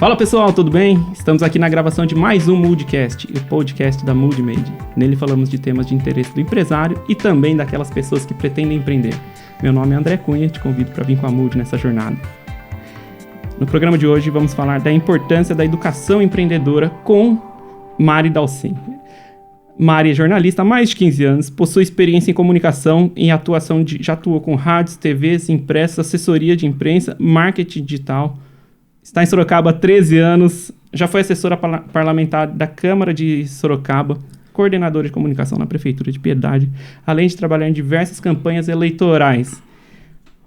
Fala pessoal, tudo bem? Estamos aqui na gravação de mais um Moodcast, o podcast da Moodmade. Nele falamos de temas de interesse do empresário e também daquelas pessoas que pretendem empreender. Meu nome é André Cunha e te convido para vir com a Mood nessa jornada. No programa de hoje vamos falar da importância da educação empreendedora com Mari Dalcin. Mari é jornalista há mais de 15 anos, possui experiência em comunicação e atuação já atuou com rádios, TVs, impressos, assessoria de imprensa, marketing digital. Está em Sorocaba há 13 anos, já foi assessora parlamentar da Câmara de Sorocaba, coordenadora de comunicação na Prefeitura de Piedade, além de trabalhar em diversas campanhas eleitorais.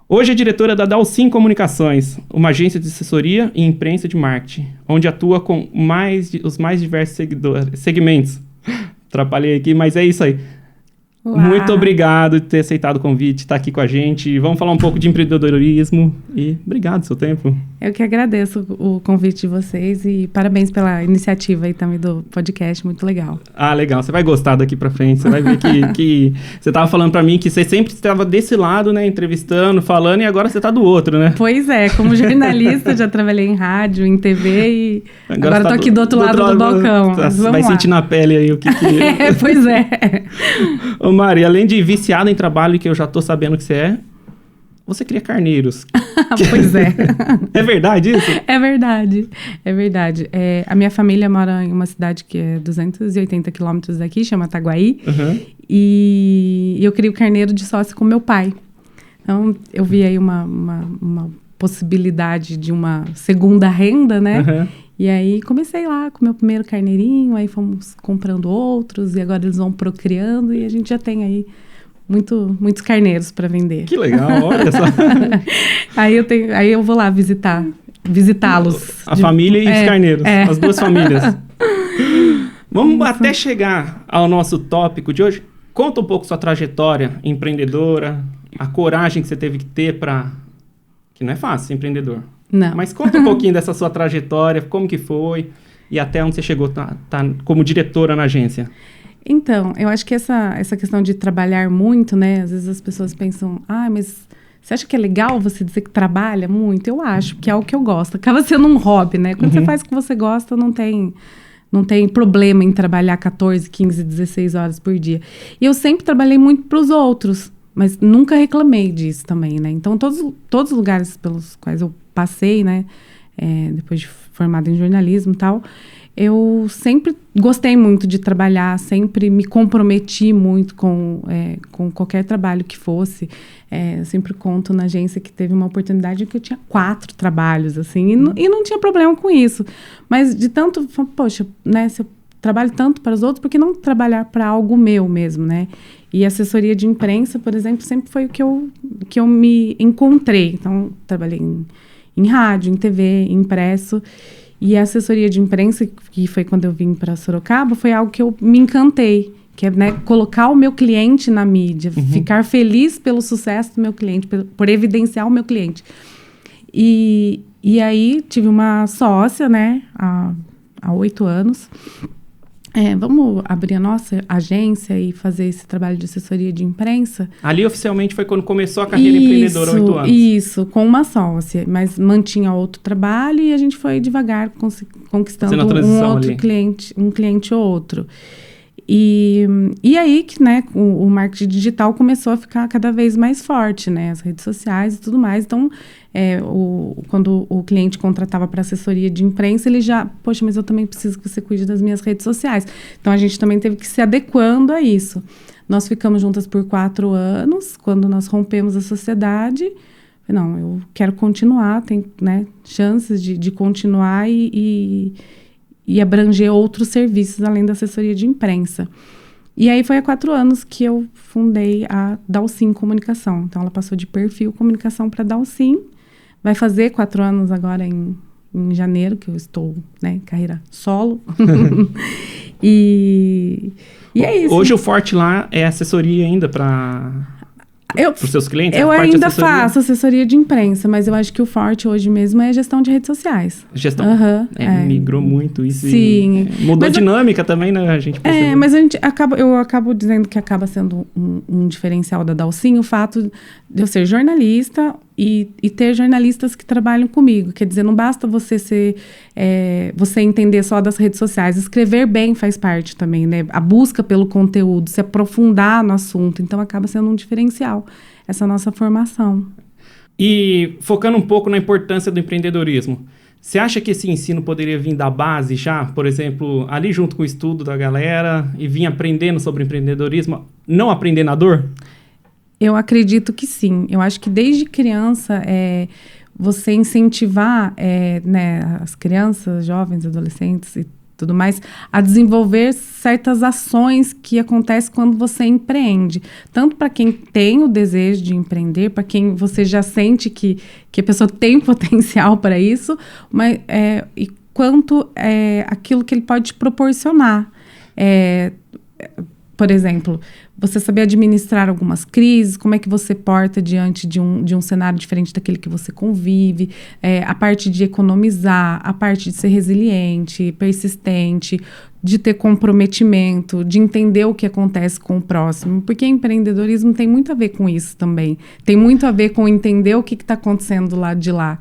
Hoje é diretora da Dalcin Comunicações, uma agência de assessoria e imprensa de marketing, onde atua com os mais diversos segmentos. Atrapalhei aqui, mas é isso aí. Olá. Muito obrigado por ter aceitado o convite, estar aqui com a gente. Vamos falar um pouco de empreendedorismo e obrigado pelo seu tempo. Eu que agradeço o convite de vocês e parabéns pela iniciativa aí também do podcast, muito legal. Ah, legal. Você vai gostar daqui pra frente. Você vai ver que você estava falando pra mim que você sempre estava desse lado, né, entrevistando, falando, e agora você tá do outro, né? Pois é, como jornalista já trabalhei em rádio, em TV e agora tô aqui do outro lado do balcão. Vai sentir na pele aí o que é, pois é. Ô Mari, além de viciada em trabalho, que eu já tô sabendo que você cria carneiros. Pois é. É verdade isso? É verdade, é verdade. A minha família mora em uma cidade que é 280 quilômetros daqui, chama Itaguaí. Uhum. E eu crio carneiro de sócio com meu pai. Então, eu vi aí uma possibilidade de uma segunda renda, né? Uhum. E aí, comecei lá com o meu primeiro carneirinho, aí fomos comprando outros, e agora eles vão procriando, e a gente já tem aí muitos carneiros para vender. Que legal, olha só. Aí eu vou lá visitá-los. A família e os carneiros, as duas famílias. Vamos até chegar ao nosso tópico de hoje. Conta um pouco sua trajetória empreendedora, a coragem que você teve que ter que não é fácil ser empreendedor. Não. Mas conta um pouquinho dessa sua trajetória, como que foi e até onde você chegou tá como diretora na agência. Então, eu acho que essa questão de trabalhar muito, né? Às vezes as pessoas pensam, mas você acha que é legal você dizer que trabalha muito? Eu acho, que é o que eu gosto. Acaba sendo um hobby, né? Quando você faz o que você gosta, não tem problema em trabalhar 14, 15, 16 horas por dia. E eu sempre trabalhei muito para os outros, mas nunca reclamei disso também, né? Então, todos os lugares pelos quais eu passei, né? Depois de formada em jornalismo e tal, eu sempre gostei muito de trabalhar, sempre me comprometi muito com qualquer trabalho que fosse. Eu sempre conto na agência que teve uma oportunidade que eu tinha 4 trabalhos, assim, e não tinha problema com isso. Mas de tanto, poxa, né, se eu trabalho tanto para os outros, por que não trabalhar para algo meu mesmo, né? E assessoria de imprensa, por exemplo, sempre foi o que eu me encontrei. Então, trabalhei em rádio, em TV, em impresso. E a assessoria de imprensa, que foi quando eu vim para Sorocaba, foi algo que eu me encantei. Que é, né, colocar o meu cliente na mídia, ficar feliz pelo sucesso do meu cliente, por evidenciar o meu cliente. E aí, tive uma sócia, né, há 8 anos. Vamos abrir a nossa agência e fazer esse trabalho de assessoria de imprensa. Ali, oficialmente, foi quando começou a carreira empreendedora, 8 anos. Isso, com uma sócia, mas mantinha outro trabalho e a gente foi devagar conquistando um outro cliente, um cliente ou outro. E aí que, né, o marketing digital começou a ficar cada vez mais forte, né, as redes sociais e tudo mais. Então, quando o cliente contratava para assessoria de imprensa, ele já, poxa, mas eu também preciso que você cuide das minhas redes sociais. Então, a gente também teve que se adequando a isso. Nós ficamos juntas por 4 anos, quando nós rompemos a sociedade. Não, eu quero continuar, tem, né, chances de continuar e abranger outros serviços além da assessoria de imprensa. E aí foi há 4 anos que eu fundei a Dalcin Comunicação. Então, ela passou de perfil comunicação para Dalcin. Vai fazer 4 anos agora em janeiro, que eu estou, né, carreira solo. E é isso. Hoje o forte lá é assessoria ainda para os seus clientes? Eu ainda faço assessoria de imprensa, mas eu acho que o forte hoje mesmo é gestão de redes sociais. Gestão. Migrou muito isso. Sim. Mudou a dinâmica também, né? A gente percebeu. Mas eu acabo dizendo que acaba sendo um diferencial da Dalcin o fato de eu ser jornalista e ter jornalistas que trabalham comigo. Quer dizer, não basta você entender só das redes sociais. Escrever bem faz parte também, né? A busca pelo conteúdo, se aprofundar no assunto. Então, acaba sendo um diferencial essa nossa formação. E focando um pouco na importância do empreendedorismo, você acha que esse ensino poderia vir da base já? Por exemplo, ali junto com o estudo da galera e vir aprendendo sobre empreendedorismo, não aprender na dor? Eu acredito que sim. Eu acho que desde criança, você incentivar né, as crianças, jovens, adolescentes e tudo mais, a desenvolver certas ações que acontecem quando você empreende. Tanto para quem tem o desejo de empreender, para quem você já sente que a pessoa tem potencial para isso, mas, e quanto aquilo que ele pode te proporcionar. Por exemplo, você saber administrar algumas crises, como é que você porta diante de um cenário diferente daquele que você convive, a parte de economizar, a parte de ser resiliente, persistente, de ter comprometimento, de entender o que acontece com o próximo, porque empreendedorismo tem muito a ver com isso também, tem muito a ver com entender o que está acontecendo lá de lá.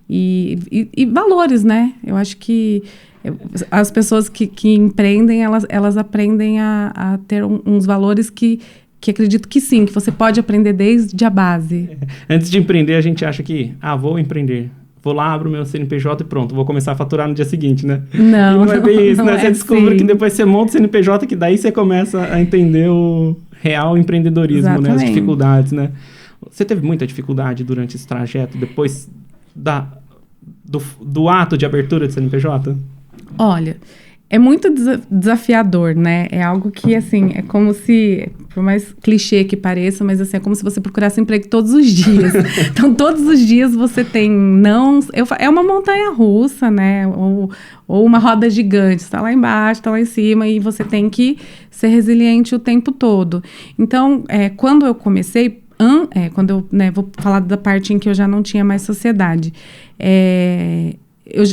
E valores, né? Eu acho que as pessoas que empreendem, elas aprendem a ter uns valores que acredito que sim, que você pode aprender desde a base. Antes de empreender, a gente acha que, vou empreender. Vou lá, abro meu CNPJ e pronto, vou começar a faturar no dia seguinte, né? Não, não é bem isso, né? Você descobre assim. que depois você monta o CNPJ, que daí você começa a entender o real empreendedorismo, Exatamente. né? As dificuldades, né? Você teve muita dificuldade durante esse trajeto, depois do ato de abertura de CNPJ? Olha, é muito desafiador, né? É algo que, assim, é como se, por mais clichê que pareça, mas assim, é como se você procurasse emprego todos os dias. Então, todos os dias você tem é uma montanha russa, né? Ou uma roda gigante. Você tá lá embaixo, tá lá em cima, e você tem que ser resiliente o tempo todo. Então, quando eu comecei, quando eu vou falar da parte em que eu já não tinha mais sociedade,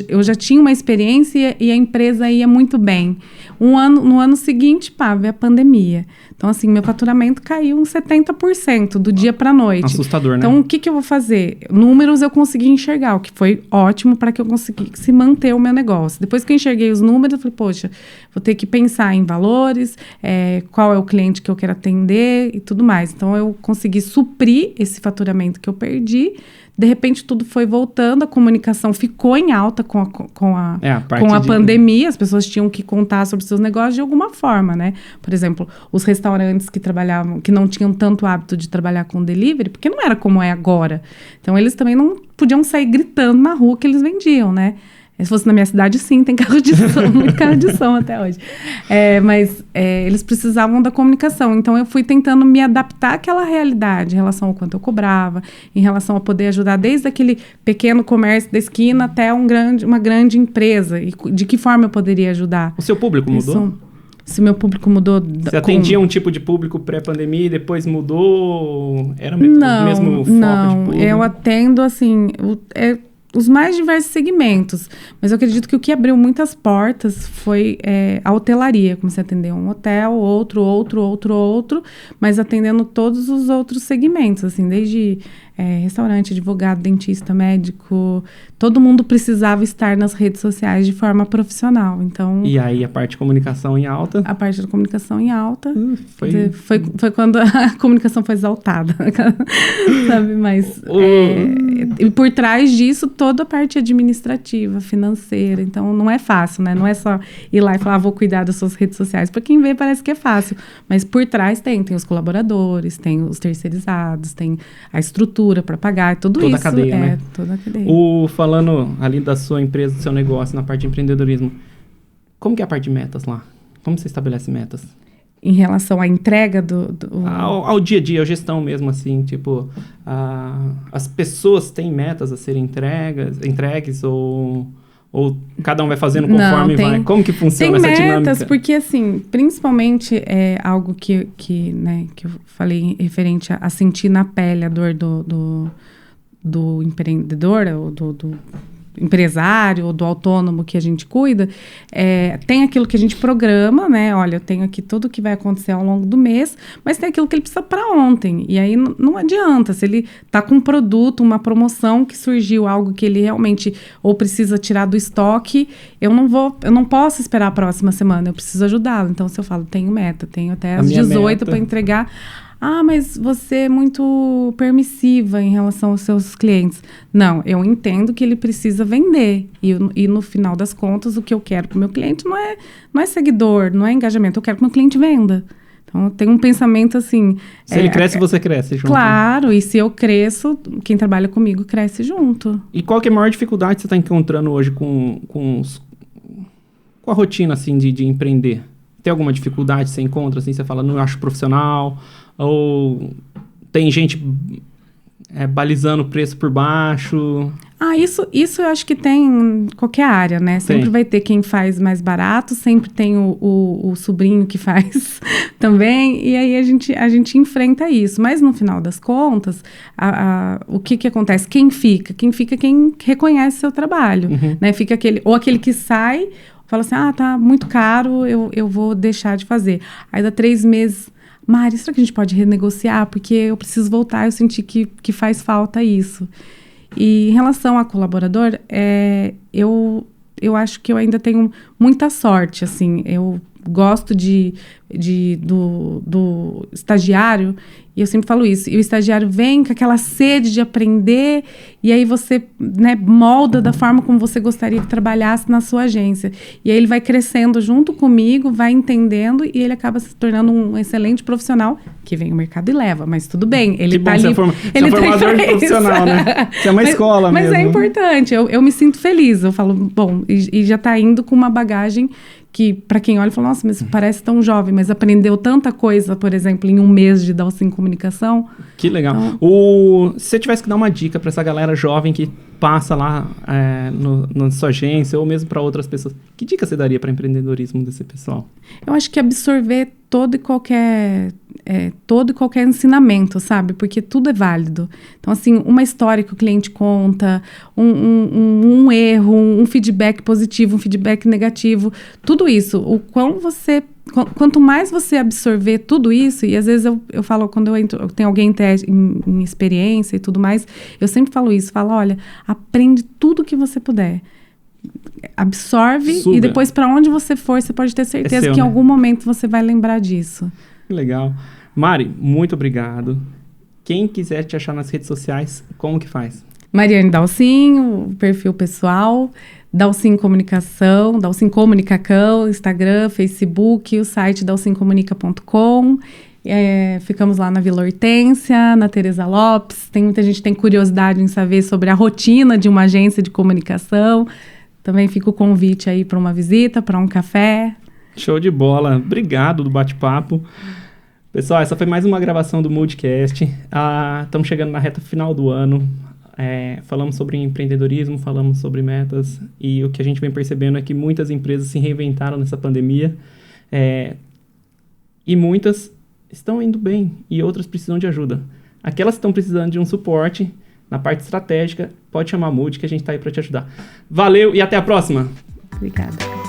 eu já tinha uma experiência e a empresa ia muito bem. No ano seguinte, veio a pandemia. Então, assim, meu faturamento caiu uns 70% do dia para a noite. Assustador, né? Então, o que eu vou fazer? Números eu consegui enxergar, o que foi ótimo para que eu conseguisse manter o meu negócio. Depois que eu enxerguei os números, eu falei, poxa, vou ter que pensar em valores, qual é o cliente que eu quero atender e tudo mais. Então, eu consegui suprir esse faturamento que eu perdi. De repente, tudo foi voltando, a comunicação ficou em alta com a pandemia. As pessoas tinham que contar sobre seus negócios de alguma forma, né? Por exemplo, os restaurantes que não tinham tanto hábito de trabalhar com delivery, porque não era como é agora. Então, eles também não podiam sair gritando na rua que eles vendiam, né? Se fosse na minha cidade, sim, tem carro de som, muito carro de som até hoje. Mas eles precisavam da comunicação. Então, eu fui tentando me adaptar àquela realidade, em relação ao quanto eu cobrava, em relação a poder ajudar desde aquele pequeno comércio da esquina até uma grande empresa. E de que forma eu poderia ajudar? O seu público mudou? Se o meu público mudou... Você atendia um tipo de público pré-pandemia e depois mudou? Era o mesmo foco de público? Eu atendo, assim... os mais diversos segmentos, mas eu acredito que o que abriu muitas portas foi a hotelaria. Comecei a atender um hotel, outro, mas atendendo todos os outros segmentos, assim, desde restaurante, advogado, dentista, médico, todo mundo precisava estar nas redes sociais de forma profissional, então... E aí a parte de comunicação em alta? A parte da comunicação em alta, foi quando a comunicação foi exaltada, sabe, mas... e por trás disso, toda a parte administrativa, financeira, então não é fácil, né? Não é só ir lá e falar, vou cuidar das suas redes sociais. Para quem vê, parece que é fácil, mas por trás tem os colaboradores, tem os terceirizados, tem a estrutura para pagar, tudo toda isso. A cadeia, né? Toda a cadeia. Falando ali da sua empresa, do seu negócio, na parte de empreendedorismo, como que é a parte de metas lá? Como você estabelece metas? Em relação à entrega ao dia a dia, a gestão mesmo, assim, tipo, as pessoas têm metas a serem entregues ou cada um vai fazendo conforme vai? Como que funciona essa dinâmica? Tem metas, porque assim, principalmente algo que eu falei referente a sentir na pele a dor do empreendedor, ou empresário ou do autônomo que a gente cuida, tem aquilo que a gente programa, né? Olha, eu tenho aqui tudo que vai acontecer ao longo do mês, mas tem aquilo que ele precisa para ontem. E aí não adianta, se ele está com um produto, uma promoção que surgiu, algo que ele realmente ou precisa tirar do estoque, eu não posso esperar a próxima semana, eu preciso ajudá-lo. Então, se eu falo, tenho meta, tenho até às 18 para entregar. Ah, mas você é muito permissiva em relação aos seus clientes. Não, eu entendo que ele precisa vender. E no final das contas, o que eu quero para o meu cliente não é seguidor, não é engajamento. Eu quero que o meu cliente venda. Então, eu tenho um pensamento assim... Se ele cresce, você cresce junto. Claro, e se eu cresço, quem trabalha comigo cresce junto. E qual que é a maior dificuldade que você está encontrando hoje com a rotina, assim, de empreender? Tem alguma dificuldade que você encontra, assim, você fala, não acho profissional... Ou tem gente balizando o preço por baixo? Isso eu acho que tem em qualquer área, né? Sempre vai ter quem faz mais barato, sempre tem o sobrinho que faz também, e aí a gente enfrenta isso. Mas no final das contas, o que acontece? Quem fica? Quem fica é quem reconhece seu trabalho, né? Fica aquele que sai, fala assim, tá muito caro, eu vou deixar de fazer. Aí dá 3 meses... Mari, será que a gente pode renegociar? Porque eu preciso voltar, eu senti que faz falta isso. E em relação a colaborador, eu acho que eu ainda tenho muita sorte, assim. Eu gosto do estagiário, e eu sempre falo isso. E o estagiário vem com aquela sede de aprender, e aí você, né, molda da forma como você gostaria que trabalhasse na sua agência. E aí ele vai crescendo junto comigo, vai entendendo, e ele acaba se tornando um excelente profissional, que vem o mercado e leva, mas tudo bem. Ele tá ali... Você é formador de profissional, né? Você é uma escola mesmo. Mas é importante, eu me sinto feliz. Eu falo, bom, e já tá indo com uma bagagem que, para quem olha, fala, nossa, mas parece tão jovem, mas aprendeu tanta coisa, por exemplo, em um mês de Dalcin Comunicação. Que legal. Então, se você tivesse que dar uma dica para essa galera jovem que passa lá na sua agência, ou mesmo para outras pessoas, que dica você daria para empreendedorismo desse pessoal? Eu acho que absorver todo e qualquer ensinamento, sabe? Porque tudo é válido. Então, assim, uma história que o cliente conta, um erro, um feedback positivo, um feedback negativo, tudo isso, quanto mais você absorver tudo isso, e às vezes eu falo, quando eu tenho alguém em experiência e tudo mais, eu sempre falo isso, falo, olha, aprende tudo que você puder. Absorve e depois, para onde você for, você pode ter certeza que em algum momento você vai lembrar disso. Legal. Mari, muito obrigado. Quem quiser te achar nas redes sociais, como que faz? Mariane Dalcin, o perfil pessoal, Dalcin Comunicação, Dalcin Comunicacão, Instagram, Facebook, o site dalcincomunica.com. Ficamos lá na Vila Hortência, na Teresa Lopes. Tem muita gente que tem curiosidade em saber sobre a rotina de uma agência de comunicação. Também fica o convite aí para uma visita, para um café. Show de bola. Obrigado do bate-papo. Pessoal, essa foi mais uma gravação do Moodcast. Estamos chegando na reta final do ano. Falamos sobre empreendedorismo, falamos sobre metas. E o que a gente vem percebendo é que muitas empresas se reinventaram nessa pandemia. E muitas estão indo bem e outras precisam de ajuda. Aquelas que estão precisando de um suporte na parte estratégica, pode chamar a Mood que a gente está aí para te ajudar. Valeu e até a próxima! Obrigada.